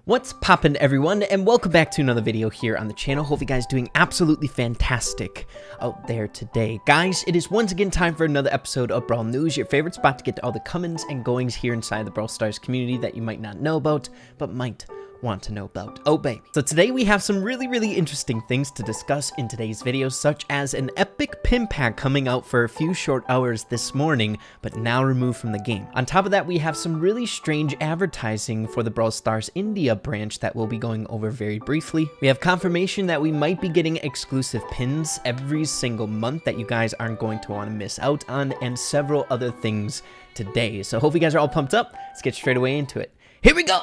What's poppin', everyone, and welcome back to another video here on the channel. Hope you guys doing absolutely fantastic out there today. Guys, it is once again time for another episode of Brawl News, your favorite spot to get to all the comings and goings here inside the Brawl Stars community that you might not know about, but might want to know about. Oh baby. So today we have some really interesting things to discuss in today's video, such as an epic pin pack coming out for a few short hours this morning, but now removed from the game. On top of that, we have some really strange advertising for the Brawl Stars India branch that we'll be going over very briefly. We have confirmation that we might be getting exclusive pins every single month that you guys aren't going to want to miss out on, and several other things today. So hope you guys are all pumped up. Let's get straight away into it. Here we go!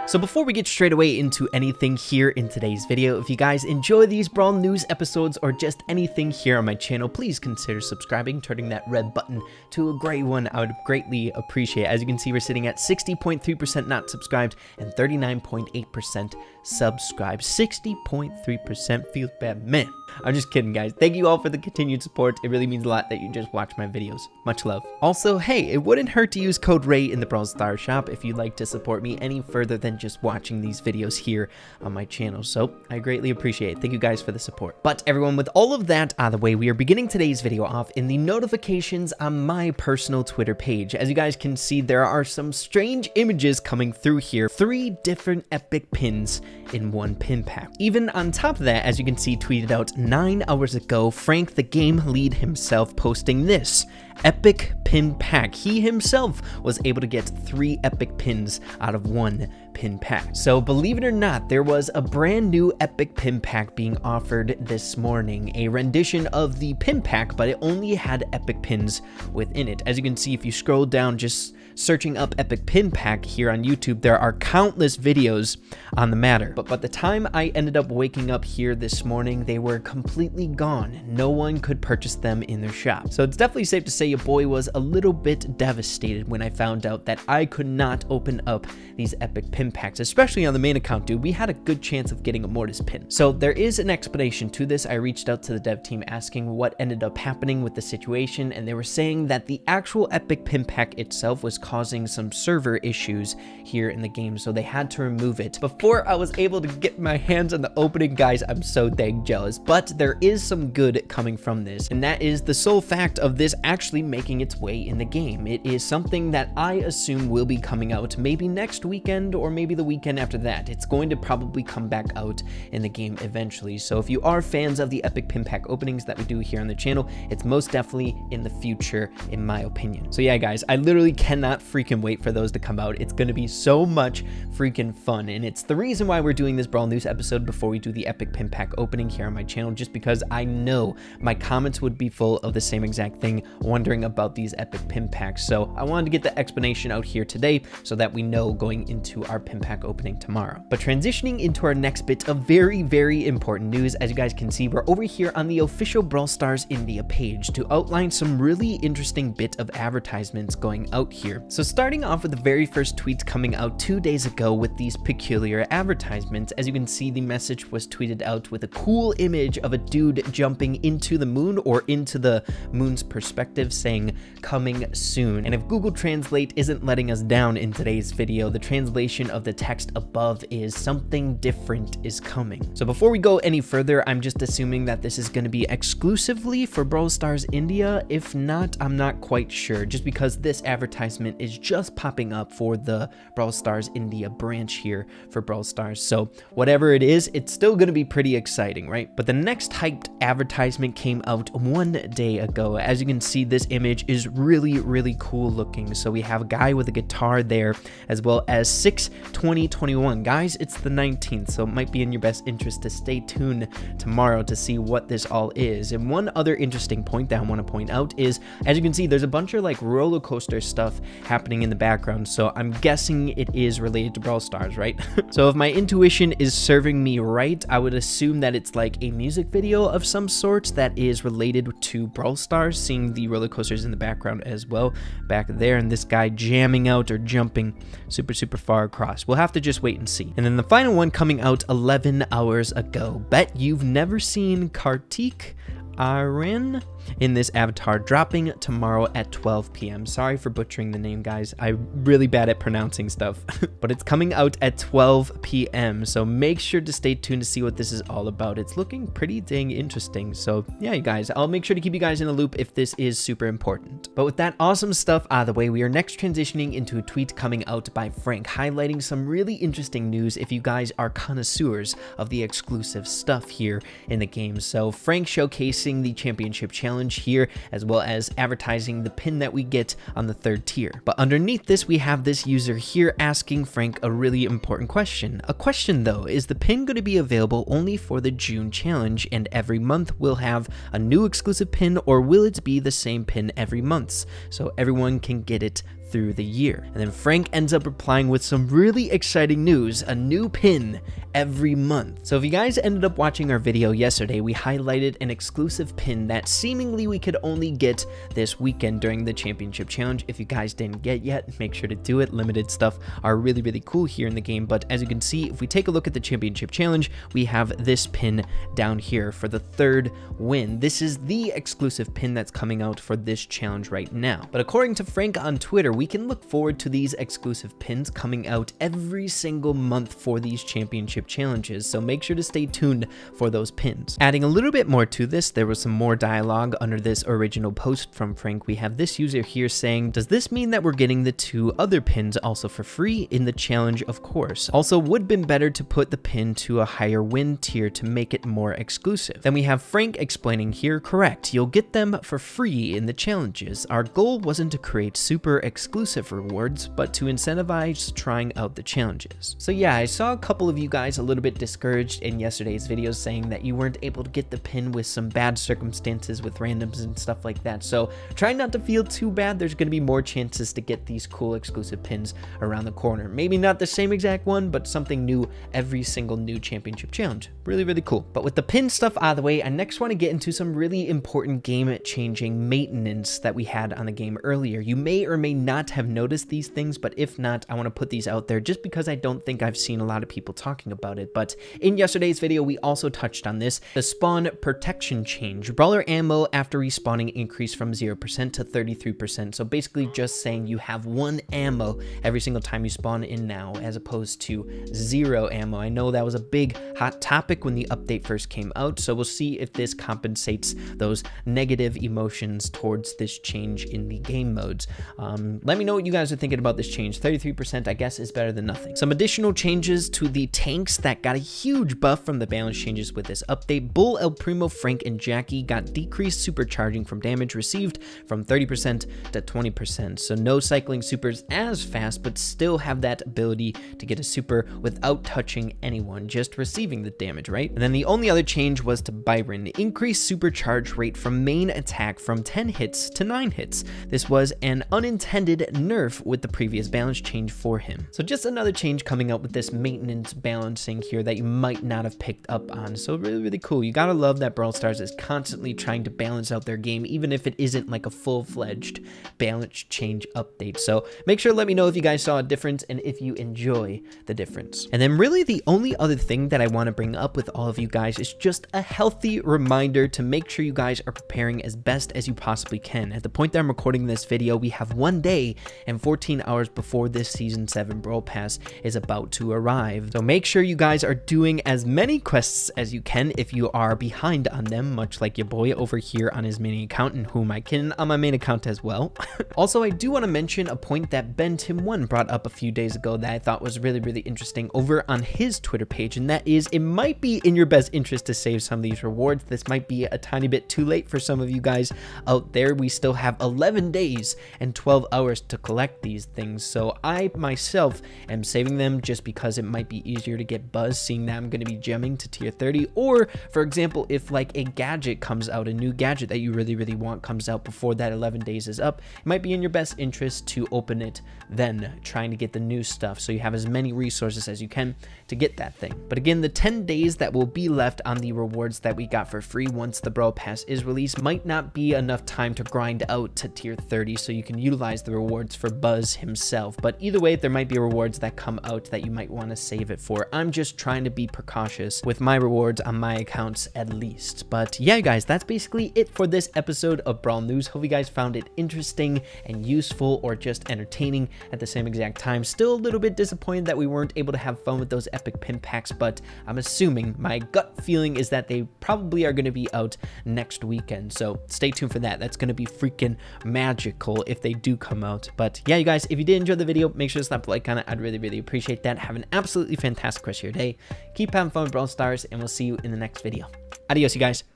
So before we get straight away into anything here in today's video, if you guys enjoy these Brawl News episodes or just anything here on my channel, please consider subscribing, turning that red button to a gray one. I would greatly appreciate it. As you can see, we're sitting at 60.3% not subscribed and 39.8% subscribed. 60.3% feels bad, man. I'm just kidding, guys. Thank you all for the continued support. It really means a lot that you just watch my videos. Much love. Also, hey, it wouldn't hurt to use code RAY in the Brawl Stars shop if you'd like to support me any further than just watching these videos here on my channel. So I greatly appreciate it. Thank you guys for the support. But everyone, with all of that out of the way, we are beginning today's video off in the notifications on my personal Twitter page. As you guys can see, there are some strange images coming through here. 3 different epic pins in one pin pack. Even on top of that, as you can see, tweeted out 9 hours ago, Frank the game lead himself posting this epic pin pack. He himself was able to get 3 epic pins out of 1 pin pack. So believe it or not, there was a brand new epic pin pack being offered this morning, a rendition of the pin pack, but it only had epic pins within it. As you can see, if you scroll down, just searching up epic pin pack here on YouTube, there are countless videos on the matter. But by the time I ended up waking up here this morning, they were completely gone. No one could purchase them in their shop. So it's definitely safe to say your boy was a little bit devastated when I found out that I could not open up these epic pin packs, especially on the main account, dude. We had a good chance of getting a Mortis pin. So there is an explanation to this. I reached out to the dev team asking what ended up happening with the situation, and they were saying that the actual epic pin pack itself was causing some server issues here in the game, so they had to remove it. Before I was able to get my hands on the opening, guys, I'm so dang jealous. But there is some good coming from this, and that is the sole fact of this actually making its way in the game. It is something that I assume will be coming out maybe next weekend or maybe the weekend after that. It's going to probably come back out in the game eventually. So if you are fans of the epic pin pack openings that we do here on the channel, it's most definitely in the future, in my opinion. So yeah, guys, I literally cannot freaking wait for those to come out. It's going to be so much freaking fun, and it's the reason why we're doing this Brawl News episode before we do the epic pin pack opening here on my channel, just because I know my comments would be full of the same exact thing, wondering about these epic pin packs. So I wanted to get the explanation out here today so that we know going into our pin pack opening tomorrow. But transitioning into our next bit of very important news, as you guys can see, we're over here on the official Brawl Stars India page to outline some really interesting bit of advertisements going out here. So starting off with the very first tweets coming out 2 days ago with these peculiar advertisements. As you can see, the message was tweeted out with a cool image of a dude jumping into the moon, or into the moon's perspective, saying coming soon. And if Google Translate isn't letting us down in today's video, the translation of the text above is something different is coming. So before we go any further, I'm just assuming that this is going to be exclusively for Brawl Stars India. If not, I'm not quite sure, just because this advertisement is just popping up for the Brawl Stars India branch here for Brawl Stars. So whatever it is, it's still going to be pretty exciting, right? But the next hyped advertisement came out 1 day ago. As you can see, this image is really cool looking. So we have a guy with a guitar there, as well as 6/20/21. Guys, it's the 19th, so it might be in your best interest to stay tuned tomorrow to see what this all is. And one other interesting point that I want to point out is, as you can see, there's a bunch of like roller coaster stuff happening in the background, so I'm guessing it is related to Brawl Stars, right? So if my intuition is serving me right, I would assume that it's like a music video of some sort that is related to Brawl Stars, seeing the roller coasters in the background as well back there, and this guy jamming out or jumping super far across. We'll have to just wait and see. And then the final one coming out 11 hours ago. Bet you've never seen Kartik Aryan in this avatar, dropping tomorrow at 12 p.m. Sorry for butchering the name, guys. I'm really bad at pronouncing stuff, but it's coming out at 12 p.m. So make sure to stay tuned to see what this is all about. It's looking pretty dang interesting. So yeah, you guys, I'll make sure to keep you guys in the loop if this is super important. But with that awesome stuff out of the way, we are next transitioning into a tweet coming out by Frank, highlighting some really interesting news if you guys are connoisseurs of the exclusive stuff here in the game. So Frank showcasing the championship challenge here, as well as advertising the pin that we get on the 3rd tier. But underneath this, we have this user here asking Frank a really important question. A question though, is the pin going to be available only for the June challenge and every month we'll have a new exclusive pin, or will it be the same pin every month so everyone can get it through the year? And then Frank ends up replying with some really exciting news: a new pin every month. So if you guys ended up watching our video yesterday, we highlighted an exclusive pin that seemingly we could only get this weekend during the championship challenge. If you guys didn't get yet, make sure to do it. Limited stuff are really cool here in the game. But as you can see, if we take a look at the championship challenge, we have this pin down here for the 3rd win. This is the exclusive pin that's coming out for this challenge right now. But according to Frank on Twitter, we can look forward to these exclusive pins coming out every single month for these championship challenges, so make sure to stay tuned for those pins. Adding a little bit more to this, there was some more dialogue under this original post from Frank. We have this user here saying, does this mean that we're getting the 2 other pins also for free in the challenge? Of course. Also, would been better to put the pin to a higher win tier to make it more exclusive. Then we have Frank explaining here, correct, you'll get them for free in the challenges. Our goal wasn't to create super exclusive rewards, but to incentivize trying out the challenges. So yeah, I saw a couple of you guys a little bit discouraged in yesterday's video, saying that you weren't able to get the pin with some bad circumstances with randoms and stuff like that. So try not to feel too bad. There's going to be more chances to get these cool exclusive pins around the corner. Maybe not the same exact one, but something new every single new championship challenge. Really cool. But with the pin stuff out of the way, I next want to get into some really important game changing maintenance that we had on the game earlier. You may or may not have noticed these things, but if not, I want to put these out there just because I don't think I've seen a lot of people talking about it. But in yesterday's video, we also touched on this. The spawn protection change. Brawler ammo after respawning increased from 0% to 33%. So basically just saying you have 1 ammo every single time you spawn in now, as opposed to 0 ammo. I know that was a big hot topic when the update first came out, so we'll see if this compensates those negative emotions towards this change in the game modes. Let me know what you guys are thinking about this change. 33%, I guess, is better than nothing. Some additional changes to the tanks that got a huge buff from the balance changes with this update. Bull, El Primo, Frank, and Jackie got decreased supercharging from damage received from 30% to 20%. So no cycling supers as fast, but still have that ability to get a super without touching anyone, just receiving the damage, right? And then the only other change was to Byron. Increased supercharge rate from main attack from 10 hits to 9 hits. This was an unintended nerf with the previous balance change for him. So just another change coming out with this maintenance balancing here that you might not have picked up on. So really cool. You gotta love that Brawl Stars is constantly trying to balance out their game, even if it isn't like a full-fledged balance change update. So make sure to let me know if you guys saw a difference and if you enjoy the difference. And then really the only other thing that I want to bring up with all of you guys is just a healthy reminder to make sure you guys are preparing as best as you possibly can. At the point that I'm recording this video, we have 1 day and 14 hours before this Season 7 Brawl Pass is about to arrive. So make sure you guys are doing as many quests as you can if you are behind on them, much like your boy over here on his main account, and whom I can on my main account as well. Also, I do want to mention a point that Ben Tim1 brought up a few days ago that I thought was really interesting over on his Twitter page, and that is it might be in your best interest to save some of these rewards. This might be a tiny bit too late for some of you guys out there. We still have 11 days and 12 hours to collect these things, so I myself am saving them just because it might be easier to get buzz seeing that I'm going to be gemming to tier 30, or for example, if like a gadget comes out, a new gadget that you really want comes out before that 11 days is up, it might be in your best interest to open it then, trying to get the new stuff so you have as many resources as you can to get that thing. But again, the 10 days that will be left on the rewards that we got for free once the Brawl Pass is released might not be enough time to grind out to tier 30 so you can utilize the rewards rewards for Buzz himself. But either way, there might be rewards that come out that you might want to save it for. I'm just trying to be precautious with my rewards on my accounts at least. But yeah, guys, that's basically it for this episode of Brawl News. Hope you guys found it interesting and useful, or just entertaining at the same exact time. Still a little bit disappointed that we weren't able to have fun with those epic pin packs, but I'm assuming, my gut feeling is that they probably are going to be out next weekend. So stay tuned for that. That's going to be freaking magical if they do come out. But yeah, you guys, if you did enjoy the video, make sure to slap a like on it. I'd really appreciate that. Have an absolutely fantastic rest of your day. Keep having fun with Brawl Stars, and we'll see you in the next video. Adios, you guys.